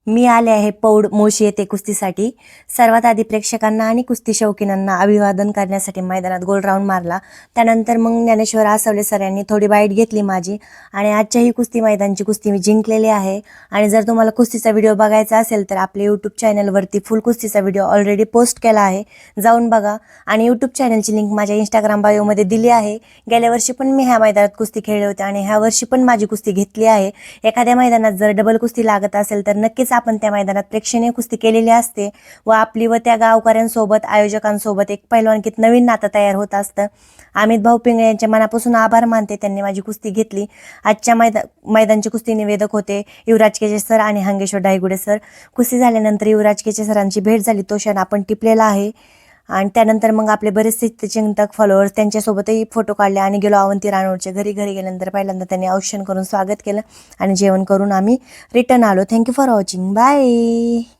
मी आले आहे पौड मोशी येथे कुस्तीसाठी। सर्वात आधी प्रेक्षकांना आणि कुस्ती शौकीनांना अभिवादन करण्यासाठी मैदानात गोल राऊंड मारला। त्यानंतर मग ज्ञानेश्वर आसवले सर यांनी थोडी बाईट घेतली माझी आणि आजच्या ही कुस्ती मैदानची कुस्ती मी जिंकलेली आहे। आणि जर तुम्हाला कुस्तीचा व्हिडिओ बघायचा असेल तर आपल्या यूट्यूब चॅनलवरती फुल कुस्तीचा व्हिडिओ ऑलरेडी पोस्ट केला आहे, जाऊन बघा। आणि यूट्यूब चॅनलची लिंक माझ्या इंस्टाग्राम बायोमध्ये दिली आहे। गेल्या वर्षी पण मी ह्या मैदानात कुस्ती खेळले होते आणि ह्या वर्षी पण माझी कुस्ती घेतली आहे। एखाद्या मैदानात जर डबल कुस्ती लागत असेल तर नक्कीच आपण त्या मैदानात प्रेक्षणीय कुस्ती केलेली असते व आपली व त्या गावकऱ्यांसोबत आयोजकांसोबत एक पैलवानकीत नवीन नातं तयार होत असतं। अमित भाऊ पिंगळे यांचे मनापासून आभार मानते, त्यांनी माझी कुस्ती घेतली। आजच्या मैदानचे कुस्ती निवेदक होते युवराज केचे सर आणि हंगेश्वर डायगुडे सर। कुस्ती झाल्यानंतर युवराज केचे सरांची भेट झाली, तो क्षण आपण टिपलेला आहे। आणि त्यानंतर मग आपले बरेचसे चिंतक फॉलोअर्स त्यांच्यासोबतही फोटो काढले आणि गेलो अवंती रानोडच्या घरी। घरी गेल्यानंतर पहिल्यांदा त्यांनी औक्षण करून स्वागत केलं आणि जेवण करून आम्ही रिटर्न आलो। Thank you for watching, bye.